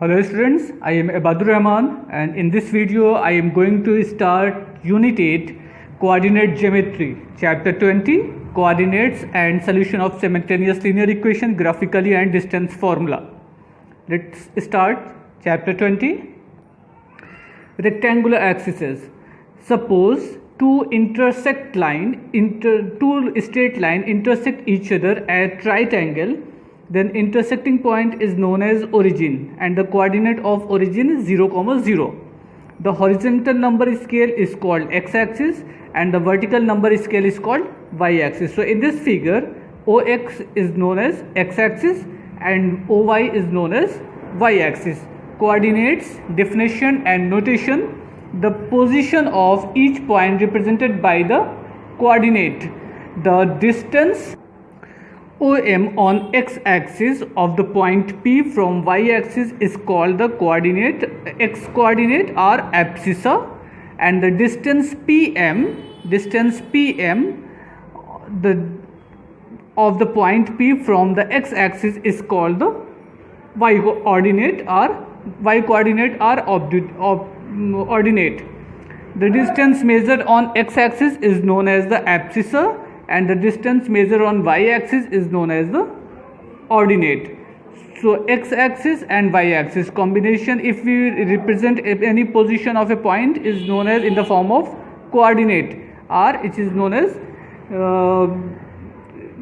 Hello students, I am Abadur Rahman and in this video I am going to start Unit 8 Coordinate Geometry, Chapter 20 Coordinates and Solution of Simultaneous Linear Equation Graphically and Distance Formula. Let's start Chapter 20. Rectangular axes. Suppose two straight lines intersect each other at right angle. Then intersecting point is known as origin and the coordinate of origin is 0, 0. The horizontal number scale is called x-axis and the vertical number scale is called y-axis. So in this figure, OX is known as x-axis and OY is known as y-axis. Coordinates, definition and notation. The position of each point represented by the coordinate. The distance OM on x-axis of the point P from y-axis is called the coordinate. X-coordinate or abscissa, and the distance PM of the point P from the x-axis is called the y-coordinate or ordinate. The distance measured on x-axis is known as the abscissa and the distance measured on y-axis is known as the ordinate. So x-axis and y-axis combination, if we represent any position of a point, is known as in the form of coordinate, or it is known as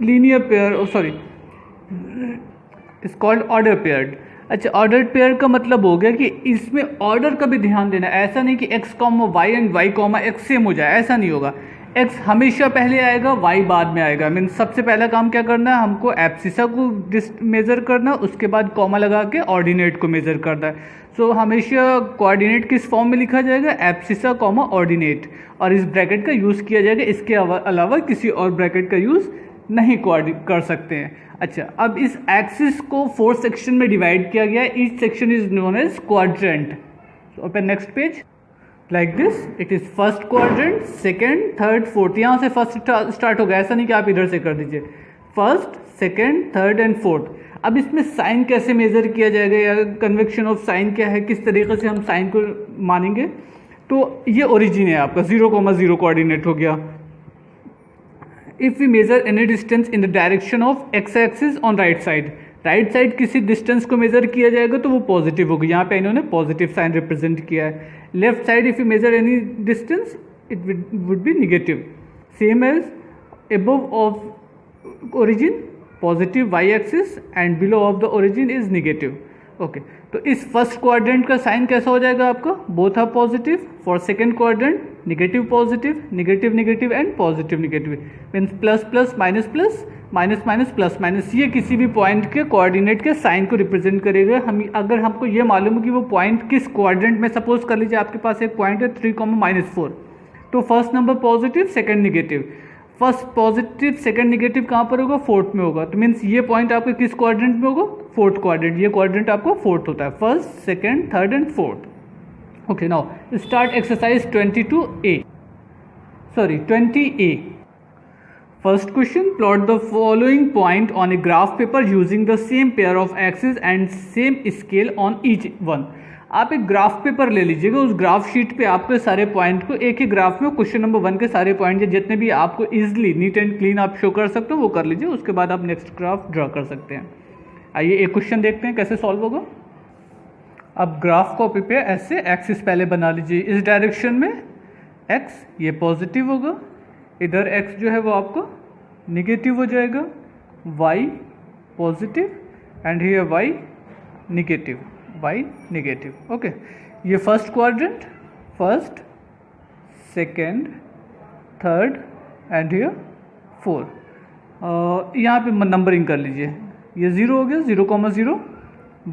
linear pair. It's called order paired. अच्छा, order pair का मतलब हो गया कि इसमें order का भी ध्यान देना. ऐसा नहीं कि x, y and y, x same हो जाए, ऐसा नहीं होगा. x हमेशा पहले आएगा, y बाद में आएगा. मीन सबसे पहला काम क्या करना है, हमको एब्सिसा को मेज़र करना, उसके बाद कॉमा लगा के ऑर्डिनेट को मेज़र करना है. सो हमेशा कोऑर्डिनेट किस फॉर्म में लिखा जाएगा, एब्सिसा कॉमा ऑर्डिनेट, और इस ब्रैकेट का यूज़ किया जाएगा. इसके अलावा किसी और ब्रैकेट का यूज़ नहीं कर सकते हैं. अच्छा, अब इस एक्सिस को 4 सेक्शन में डिवाइड किया गया है. Each section is known as quadrant. Open next page. Like this it is first quadrant, second, third, fourth. यहाँ से फर्स्ट स्टार्ट होगा, ऐसा नहीं कि आप इधर से कर दीजिए. First, second, third and fourth. अब इसमें साइन कैसे मेजर किया जाएगा या कन्वेक्शन ऑफ साइन क्या है, किस तरीके से हम साइन को मानेंगे. तो ये ओरिजिन है आपका, 0, 0 कोऑर्डिनेट हो गया. If we measure any distance in the direction of X axis on right side, right side किसी डिस्टेंस को मेजर किया जाएगा तो वो पॉजिटिव होगी. यहाँ पे इन्होंने पॉजिटिव साइन रिप्रेजेंट किया है. Left side if you measure any distance it would be negative. Same as above of origin positive Y axis and below of the origin is negative. Okay, तो इस first quadrant का sign कैसा हो जाएगा आपका, both are positive. For second quadrant negative positive, negative negative and positive negative. Means plus plus minus plus, minus minus plus minus. ये किसी भी पॉइंट के कोऑर्डिनेट के साइन को रिप्रेजेंट करेगा. हम अगर हमको ये मालूम है कि वो पॉइंट किस क्वाड्रेंट में, सपोज कर लीजिए आपके पास एक पॉइंट है 3, -4, तो first number positive, second negative. First positive, second negative कहाँ पर होगा, फोर्थ में होगा. तो मीन्स ये पॉइंट आपके किस क्वाड्रेंट में होगा, फोर्थ क्वाड्रेंट. ये क्वाड्रेंट आपको फोर्थ होता है, first, second, third and fourth. Okay, now start exercise 20A. First question, plot the following point on a graph paper using the same pair of axis and same scale on each one. आप एक graph paper ले लीजिएगा, उस graph sheet पे आपके सारे point को एक ही ग्राफ में क्वेश्चन नंबर 1 के सारे पॉइंट जितने भी आपको इजीली नीट एंड क्लीन आप शो कर सकते हो वो कर लीजिए. उसके बाद आप नेक्स्ट ग्राफ ड्रा कर सकते हैं. आइए एक क्वेश्चन देखते हैं कैसे सॉल्व होगा. अब ग्राफ कॉपी पे ऐसे एक्सिस पहले बना लीजिए. इस डायरेक्शन में एक्स ये पॉजिटिव होगा, इधर एक्स जो है वो आपको निगेटिव हो जाएगा, Y positive and here Y negative, Y negative. Okay, ये first quadrant, first, second, third and here 4. यहाँ पे नंबरिंग कर लीजिए. ये 0 हो गया, 0, 0,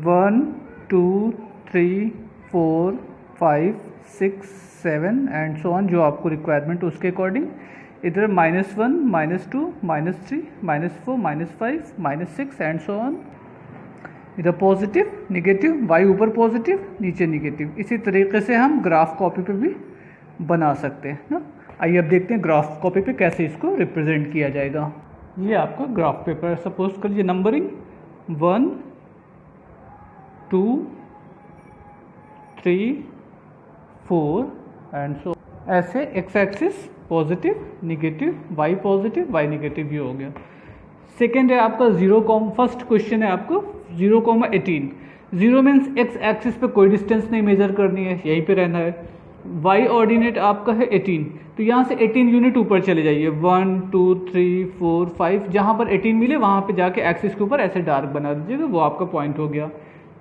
1, 2, 3, 4, 5, 6, 7 एंड सो ऑन, जो आपको रिक्वायरमेंट उसके अकॉर्डिंग. इधर -1, -2, -3, -4, -5, -6 एंड सो ऑन. इधर पॉजिटिव निगेटिव, वाई ऊपर पॉजिटिव नीचे निगेटिव. इसी तरीके से हम ग्राफ कॉपी पे भी बना सकते हैं ना. आइए अब देखते हैं ग्राफ कॉपी पे कैसे इसको रिप्रेजेंट किया जाएगा. ये आपका ग्राफ पेपर है. सपोज कर लीजिए नंबरिंग 1, 2, 3 4 एंड सो ऐसे X axis positive negative, Y positive Y negative, ये हो गया। सेकेंड है आपका फर्स्ट क्वेश्चन है आपका 0,18। 0 मीन्स एक्स एक्सिस पे कोई डिस्टेंस नहीं मेजर करनी है, यहीं पे रहना है। वाई ऑर्डिनेट आपका है 18, तो यहाँ से 18 यूनिट ऊपर चले जाइए, 1 2 3 4 5, जहाँ पर 18 मिले वहाँ पे जाके एक्सिस के ऊपर ऐसे डार्क बना दीजिएगा, वो आपका पॉइंट हो गया।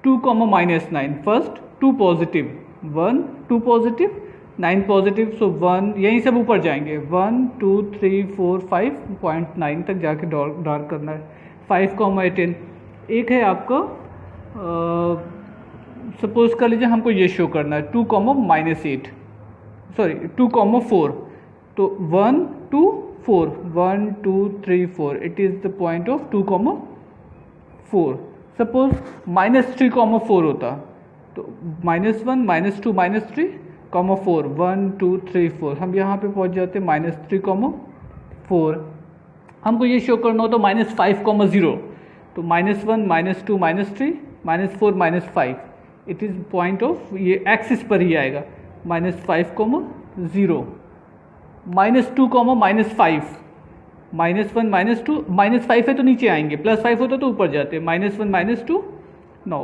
2, -9 फर्स्ट 2 पॉजिटिव 1 2 पॉजिटिव 9 पॉजिटिव, सो 1 यहीं सब ऊपर जाएंगे, 1 2 3 4 5 0.9 तक जाके डार्क करना है। 5, 18 एक है आपका सपोज कर लीजिए हमको ये शो करना है 2, -8 सॉरी 2, 4, तो 1 2 4 1 2 3 4, it is the point of 2, 4। Suppose -3, 4 होता तो -1 -2 -3, 4 1 2 3 4, हम यहाँ पे पहुँच जाते -3, 4। हमको ये शो करना हो तो -5, 0, तो -1 -2 -3 -4 -5, इट इज़ पॉइंट ऑफ, ये एक्सिस पर ही आएगा, -5, 0 -2, -5 -1 -2 -5 है तो नीचे आएंगे, +5 होता तो ऊपर जाते, -1 -2 no,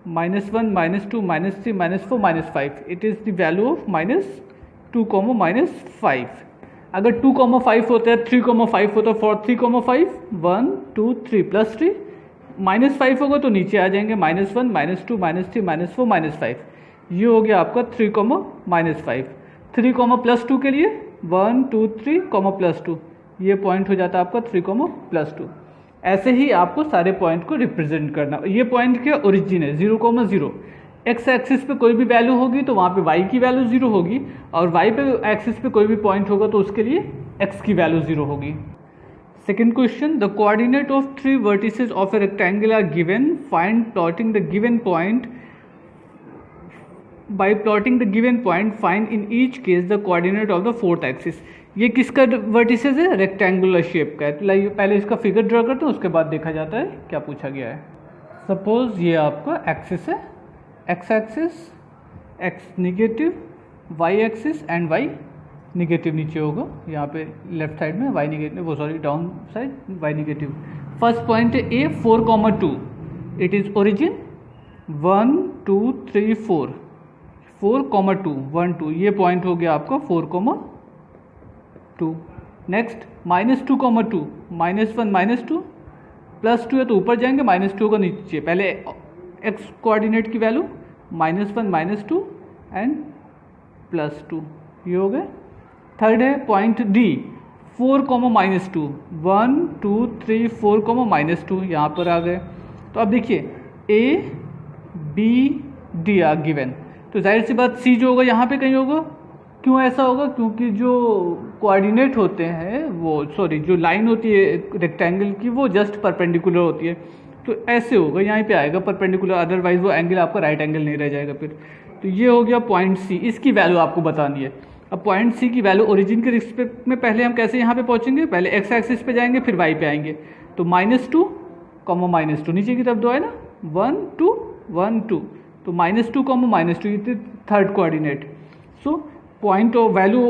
-1 -2 -3 -4 -5, it is the value of -2, -5। अगर 2, 5 होता है, 3, 5 होता है, 4 3, 5 1 2 3 +3, -5 होगा तो नीचे आ जाएंगे, -1 -2 -3 -4 -5, ये हो गया आपका 3, -5। 3, +2 के लिए 1 2 3, +2, ये पॉइंट हो जाता है आपका 3, +2। ऐसे ही आपको सारे पॉइंट को रिप्रेजेंट करना। ये पॉइंट क्या ओरिजिन है 0,0, एक्स एक्सिस पे कोई भी वैल्यू होगी तो वहाँ पे वाई की वैल्यू 0 होगी, और वाई पे एक्सिस पे कोई भी पॉइंट होगा तो उसके लिए एक्स की वैल्यू 0 होगी। Second question, the coordinate of 3 vertices of a rectangle are given, find plotting the given point, by plotting the given point find in each case the coordinate of the fourth axis. ये किसका vertices है, rectangular shape का है, तो लाइए पहले इसका figure draw करते हैं, उसके बाद देखा जाता है क्या पूछा गया है। सपोज ये आपका एक्सिस है, X axis, X negative, Y axis and Y negative नीचे होगा, यहाँ पे लेफ्ट साइड में वाई नेगेटिव, वो sorry down side Y negative. First point है ए 4, 2, इट इज़ ओरिजिन 1 2 3 4, 4, 2 1 2, ये पॉइंट हो गया आपका 4, 2। नेक्स्ट -2, 2 -1 -2, +2 है तो ऊपर जाएंगे, -2 होगा नीचे, पहले एक्स कोऑर्डिनेट की वैल्यू -1 -2 एंड +2, ये हो गए। थर्ड है पॉइंट डी 4, -2, 1 2 3 4, -2, यहाँ पर आ गए। तो अब देखिए A B D are given, तो जाहिर सी बात सी जो होगा यहाँ पे कहीं होगा। क्यों ऐसा होगा, क्योंकि जो कोऑर्डिनेट होते हैं वो सॉरी जो लाइन होती है रेक्टेंगल की वो जस्ट परपेंडिकुलर होती है, तो ऐसे होगा, यहाँ पे आएगा परपेंडिकुलर, अदरवाइज वो एंगल आपका राइट एंगल नहीं रह जाएगा फिर। तो ये हो गया पॉइंट सी, इसकी वैल्यू आपको बतानी है। अब पॉइंट सी की वैल्यू ओरिजिन के रिस्पेक्ट में पहले हम कैसे यहाँ पे पहुँचेंगे, पहले एक्स एक्सिस पे जाएंगे फिर वाई पे आएंगे, तो -2, -2 नीचे की तरफ दो है ना, 1 2 1 2, तो -2, -2 ये third coordinate. So point of value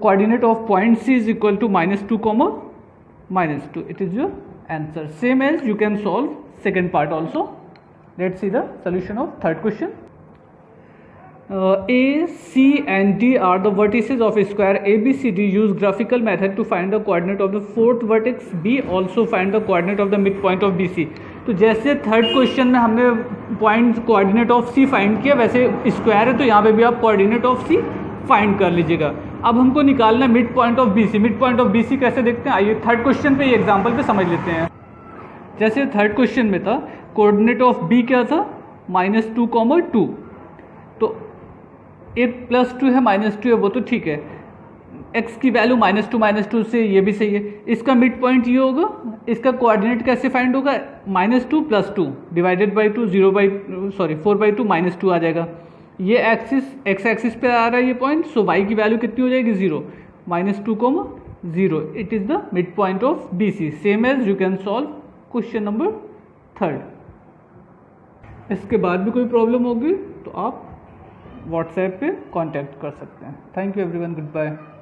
coordinate of point C is equal to -2, -2. It is your answer. Same as you can solve second part also. Let's see the solution of third question. A, C and D are the vertices of a square ABCD. Use graphical method to find the coordinate of the fourth vertex. B, also find the coordinate of the midpoint of BC. तो जैसे third question में हमने point coordinate of C find किया, वैसे square है तो यहाँ पे भी आप कोऑर्डिनेट ऑफ सी फाइंड कर लीजिएगा। अब हमको निकालना है mid point of BC. Mid point of BC कैसे देखते हैं, आइए थर्ड क्वेश्चन पे ये एग्जांपल पे समझ लेते हैं। जैसे थर्ड क्वेश्चन में था कोऑर्डिनेट ऑफ बी क्या था, -2, 2, तो एक +2 है -2 है वो तो ठीक है, एक्स की वैल्यू -2 -2 से ये भी सही है। इसका मिड पॉइंट ये होगा, इसका कोऑर्डिनेट कैसे फाइंड होगा, -2 + 2 डिवाइडेड बाई 2 4/2 -2 आ जाएगा। ये एक्सिस एक्स एक्सिस पे आ रहा है ये पॉइंट, सो वाई की वैल्यू कितनी हो जाएगी 0, -2, 0, it is the mid point of B C. Same as you can solve question number third. इसके बाद भी कोई प्रॉब्लम होगी तो आप व्हाट्सएप पे कांटेक्ट कर सकते हैं। Thank you everyone, good bye.